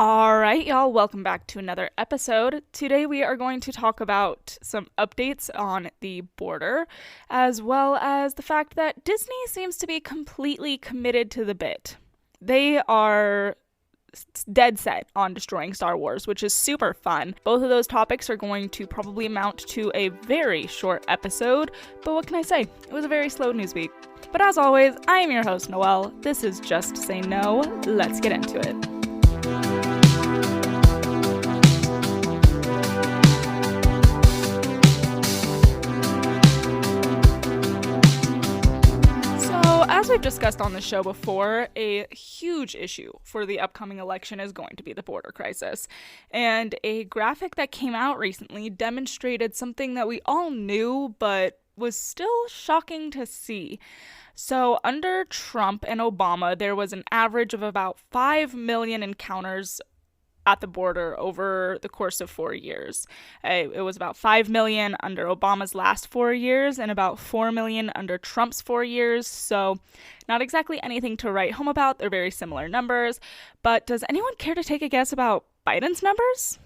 All right, y'all, welcome back to another episode. Today we are going to talk about some updates on the border, as well as the fact that Disney seems to be completely committed to the bit. They are dead set on destroying Star Wars, which is super fun. Both of those topics are going to probably amount to a very short episode, but what can I say? It was a very slow news week. But as always, I am your host, Noelle. This is Just Say No. Let's get into it. As we've discussed on the show before, a huge issue for the upcoming election is going to be the border crisis. And a graphic that came out recently demonstrated something that we all knew, but was still shocking to see. So under Trump and Obama, there was an average of about 5 million encounters at the border over the course of 4 years. It was about 5 million under Obama's last 4 years and about 4 million under Trump's 4 years. So not exactly anything to write home about. They're very similar numbers. But does anyone care to take a guess about Biden's numbers?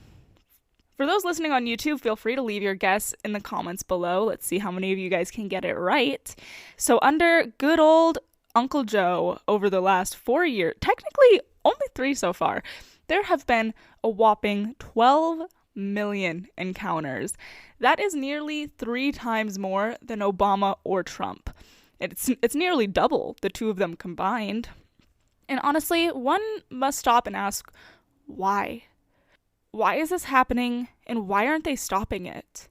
For those listening on YouTube, feel free to leave your guess in the comments below. Let's see how many of you guys can get it right. So under good old Uncle Joe, over the last 4 years, technically only 3 so far, there have been a whopping 12 million encounters. That is nearly 3 times more than Obama or Trump. It's nearly double the two of them combined. And honestly, one must stop and ask, why? Why is this happening, and why aren't they stopping it?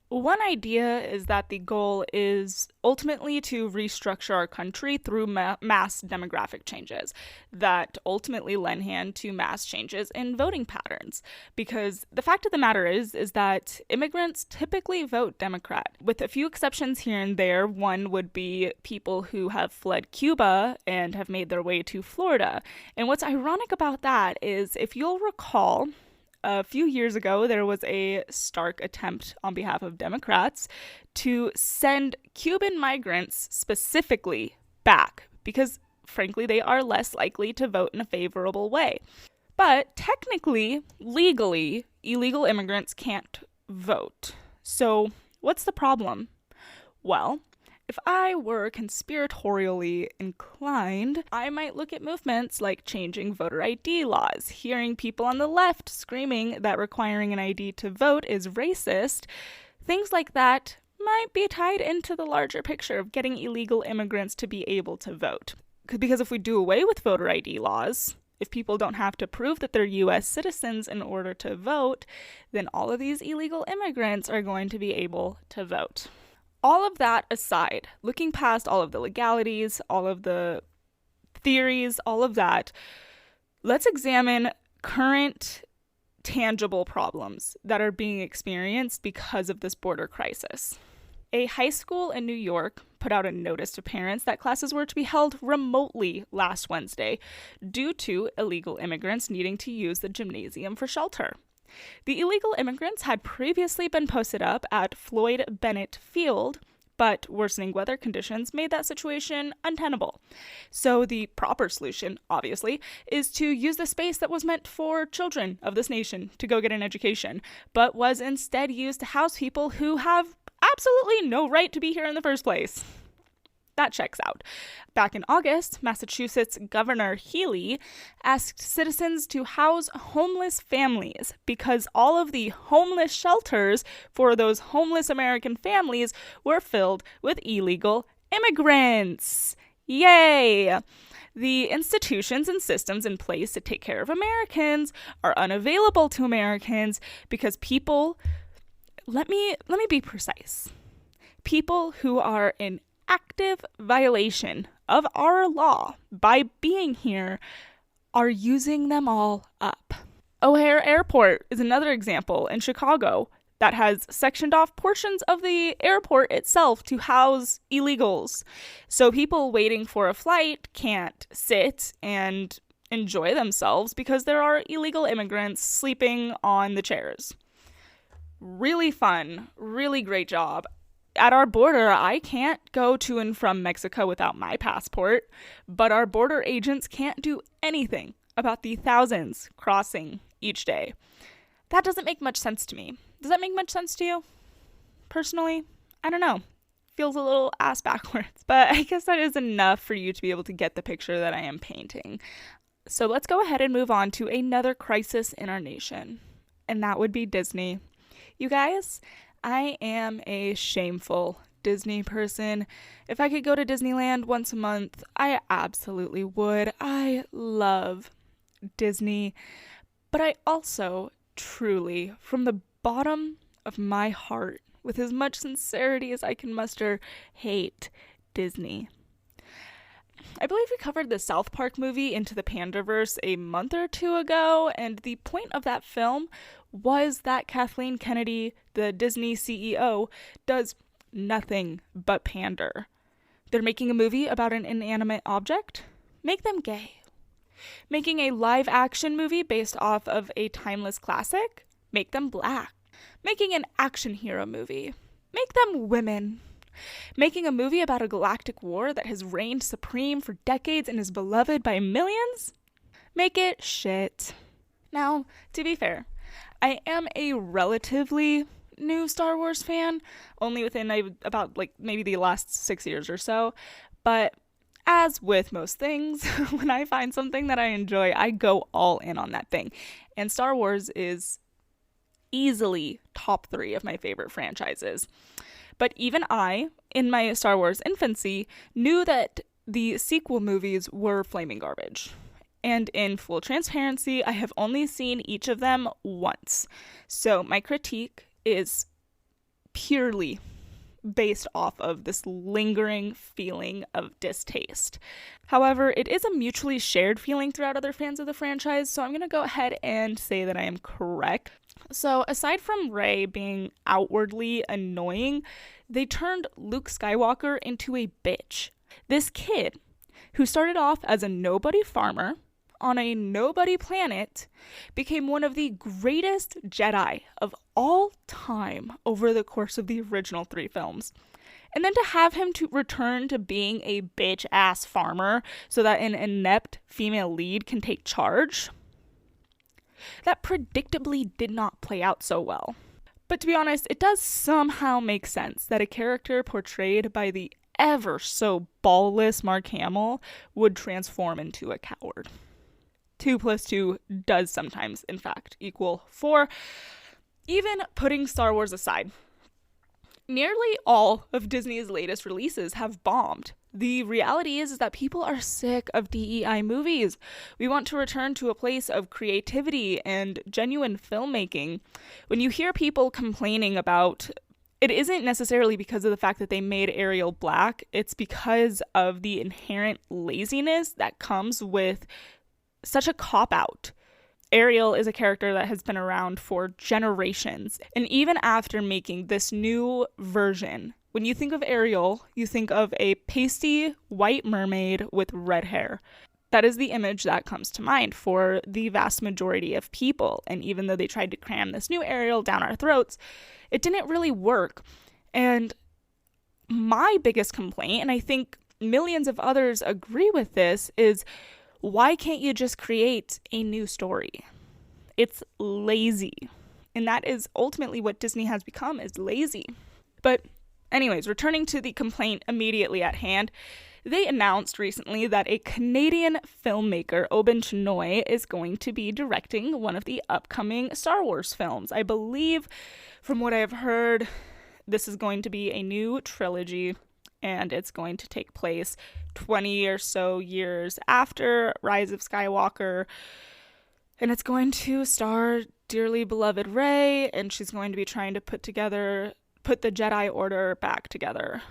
One idea is that the goal is ultimately to restructure our country through mass demographic changes that ultimately lend hand to mass changes in voting patterns. Because the fact of the matter is that immigrants typically vote Democrat. With a few exceptions here and there, one would be people who have fled Cuba and have made their way to Florida. And what's ironic about that is, if you'll recall, a few years ago, there was a stark attempt on behalf of Democrats to send Cuban migrants specifically back because, frankly, they are less likely to vote in a favorable way. But technically, legally, illegal immigrants can't vote. So what's the problem? Well, if I were conspiratorially inclined, I might look at movements like changing voter ID laws, hearing people on the left screaming that requiring an ID to vote is racist. Things like that might be tied into the larger picture of getting illegal immigrants to be able to vote. Because if we do away with voter ID laws, if people don't have to prove that they're U.S. citizens in order to vote, then all of these illegal immigrants are going to be able to vote. All of that aside, looking past all of the legalities, all of the theories, all of that, let's examine current tangible problems that are being experienced because of this border crisis. A high school in New York put out a notice to parents that classes were to be held remotely last Wednesday due to illegal immigrants needing to use the gymnasium for shelter. The illegal immigrants had previously been posted up at Floyd Bennett Field, but worsening weather conditions made that situation untenable. So the proper solution, obviously, is to use the space that was meant for children of this nation to go get an education, but was instead used to house people who have absolutely no right to be here in the first place. That checks out. Back in August, Massachusetts Governor Healey asked citizens to house homeless families because all of the homeless shelters for those homeless American families were filled with illegal immigrants. Yay! The institutions and systems in place to take care of Americans are unavailable to Americans because people, let me be precise, people who are in active violation of our law by being here are using them all up. O'Hare Airport is another example in Chicago that has sectioned off portions of the airport itself to house illegals. So people waiting for a flight can't sit and enjoy themselves because there are illegal immigrants sleeping on the chairs. Really fun, really great job. At our border, I can't go to and from Mexico without my passport, but our border agents can't do anything about the thousands crossing each day. That doesn't make much sense to me. Does that make much sense to you? Personally, I don't know. Feels a little ass backwards, but I guess that is enough for you to be able to get the picture that I am painting. So let's go ahead and move on to another crisis in our nation, and that would be Disney. You guys, I am a shameful Disney person. If I could go to Disneyland once a month, I absolutely would. I love Disney, but I also truly, from the bottom of my heart, with as much sincerity as I can muster, hate Disney. I believe we covered the South Park movie Into the Pandaverse a month or two ago, and the point of that film was that Kathleen Kennedy, the Disney CEO, does nothing but pander. They're making a movie about an inanimate object? Make them gay. Making a live-action movie based off of a timeless classic? Make them black. Making an action hero movie? Make them women. Making a movie about a galactic war that has reigned supreme for decades and is beloved by millions? Make it shit. Now, to be fair, I am a relatively new Star Wars fan, only within about maybe the last 6 years or so, but as with most things, when I find something that I enjoy, I go all in on that thing. And Star Wars is easily top 3 of my favorite franchises. But even I, in my Star Wars infancy, knew that the sequel movies were flaming garbage. And in full transparency, I have only seen each of them once. So my critique is purely based off of this lingering feeling of distaste. However, it is a mutually shared feeling throughout other fans of the franchise, so I'm going to go ahead and say that I am correct. So aside from Rey being outwardly annoying, they turned Luke Skywalker into a bitch. This kid, who started off as a nobody farmer on a nobody planet, became one of the greatest Jedi of all time over the course of the original 3 films. And then to have him to return to being a bitch-ass farmer so that an inept female lead can take charge, that predictably did not play out so well. But to be honest, it does somehow make sense that a character portrayed by the ever so ballless Mark Hamill would transform into a coward. 2 + 2 does sometimes, in fact, equal 4. Even putting Star Wars aside, nearly all of Disney's latest releases have bombed. The reality is that people are sick of DEI movies. We want to return to a place of creativity and genuine filmmaking. When you hear people complaining about it, isn't necessarily because of the fact that they made Ariel black. It's because of the inherent laziness that comes with such a cop-out. Ariel is a character that has been around for generations. And even after making this new version, when you think of Ariel, you think of a pasty white mermaid with red hair. That is the image that comes to mind for the vast majority of people. And even though they tried to cram this new Ariel down our throats, it didn't really work. And my biggest complaint, and I think millions of others agree with this, is why can't you just create a new story? It's lazy. And that is ultimately what Disney has become, is lazy. But anyways, returning to the complaint immediately at hand, they announced recently that a Canadian filmmaker, Aubin Chenoy, is going to be directing one of the upcoming Star Wars films. I believe, from what I've heard, this is going to be a new trilogy, and it's going to take place 20 or so years after Rise of Skywalker, and it's going to star dearly beloved Rey, and she's going to be trying to put the Jedi Order back together.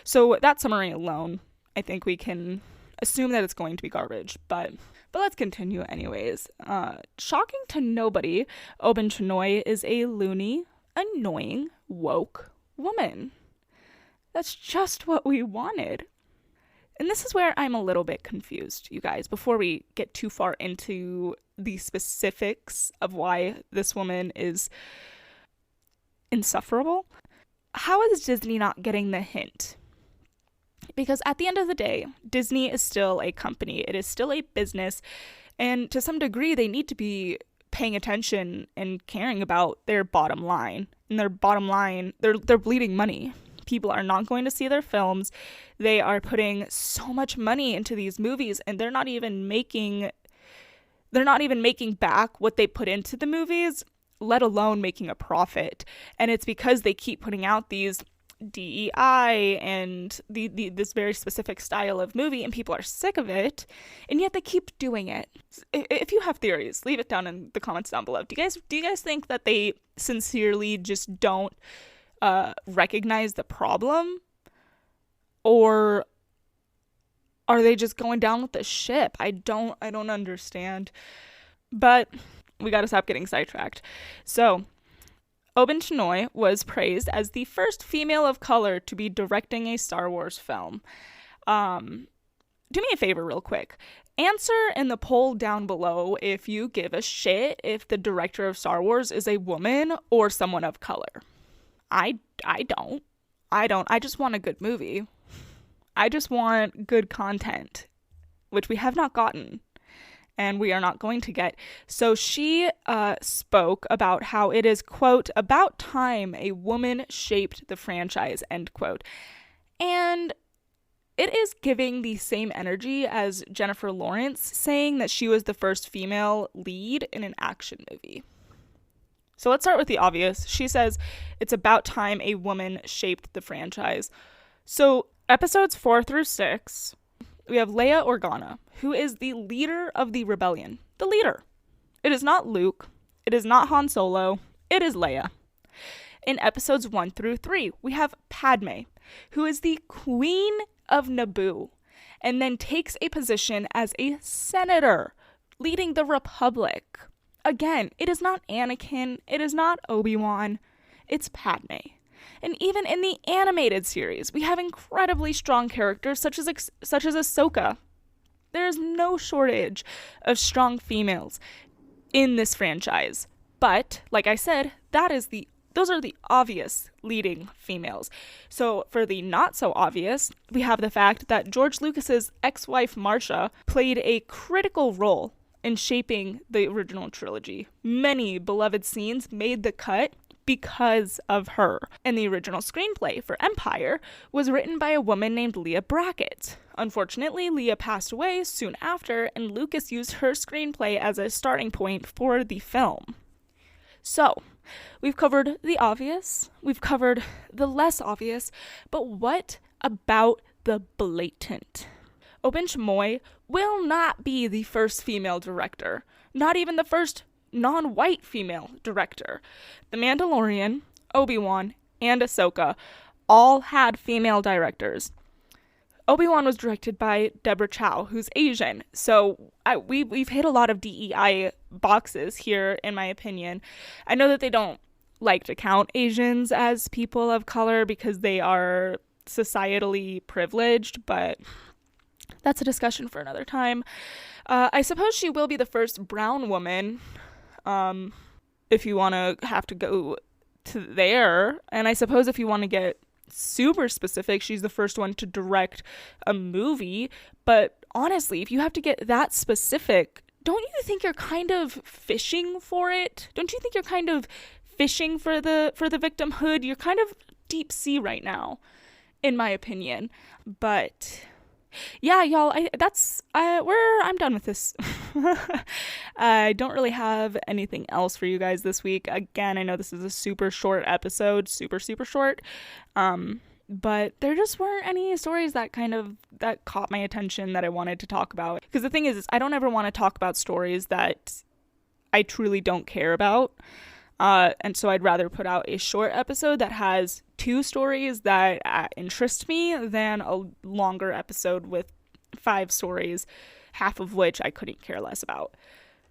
So that summary alone, I think we can assume that it's going to be garbage, but let's continue anyways. Shocking to nobody, Aubin Chenoy is a loony, annoying, woke woman. That's just what we wanted. And this is where I'm a little bit confused, you guys, before we get too far into the specifics of why this woman is insufferable. How is Disney not getting the hint? Because at the end of the day, Disney is still a company. It is still a business. And to some degree, they need to be paying attention and caring about their bottom line. And their bottom line, they're bleeding money. People are not going to see their films. They are putting so much money into these movies, and they're not even making back what they put into the movies, let alone making a profit. And it's because they keep putting out these DEI and this very specific style of movie, and people are sick of it, and yet they keep doing it. If you have theories, leave it down in the comments down below. Do you guys think that they sincerely just don't recognize the problem, or are they just going down with the ship? I don't understand. But we got to stop getting sidetracked. So Oben Chinoy was praised as the first female of color to be directing a Star Wars film. Do me a favor real quick. Answer in the poll down below if you give a shit if the director of Star Wars is a woman or someone of color. I don't. I just want a good movie. I just want good content, which we have not gotten. And we are not going to get. So she spoke about how it is, quote, about time a woman shaped the franchise, end quote. And it is giving the same energy as Jennifer Lawrence saying that she was the first female lead in an action movie. So let's start with the obvious. She says it's about time a woman shaped the franchise. So episodes 4 through 6... we have Leia Organa, who is the leader of the rebellion. The leader. It is not Luke. It is not Han Solo. It is Leia. In episodes 1 through 3, we have Padme, who is the queen of Naboo, and then takes a position as a senator, leading the Republic. Again, it is not Anakin. It is not Obi-Wan. It's Padme. And even in the animated series, we have incredibly strong characters such as Ahsoka. There is no shortage of strong females in this franchise. But, like I said, those are the obvious leading females. So for the not so obvious, we have the fact that George Lucas's ex-wife Marcia played a critical role in shaping the original trilogy. Many beloved scenes made the cut because of her. And the original screenplay for Empire was written by a woman named Leah Brackett. Unfortunately, Leah passed away soon after, and Lucas used her screenplay as a starting point for the film. So, we've covered the obvious, we've covered the less obvious, but what about the blatant? Oben Chinoy will not be the first female director, not even the first non-white female director. The Mandalorian, Obi-Wan, and Ahsoka all had female directors. Obi-Wan was directed by Deborah Chow, who's Asian. So we've hit a lot of DEI boxes here, in my opinion. I know that they don't like to count Asians as people of color because they are societally privileged, but that's a discussion for another time. I suppose she will be the first brown woman, if you want to have to go to there. And I suppose if you want to get super specific, she's the first one to direct a movie. But honestly, if you have to get that specific, don't you think you're kind of fishing for it? Don't you think you're kind of fishing for the victimhood? You're kind of deep sea right now, in my opinion. But yeah, y'all, I'm done with this. I don't really have anything else for you guys this week. Again, I know this is a super short episode, super short. But there just weren't any stories that caught my attention that I wanted to talk about. Because the thing is I don't ever want to talk about stories that I truly don't care about. And so I'd rather put out a short episode that has 2 stories that interest me than a longer episode with 5 stories, half of which I couldn't care less about.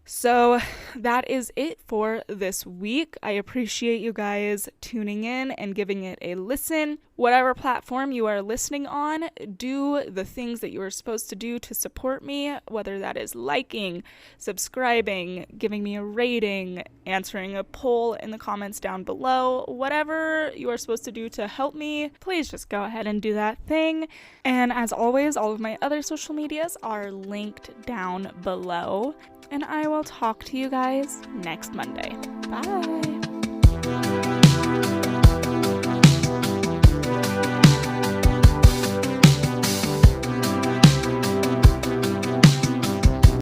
So that is it for this week. I appreciate you guys tuning in and giving it a listen. Whatever platform you are listening on, do the things that you are supposed to do to support me, whether that is liking, subscribing, giving me a rating, answering a poll in the comments down below. Whatever you are supposed to do to help me, please just go ahead and do that thing. And as always, all of my other social medias are linked down below. And I will talk to you guys next Monday. Bye!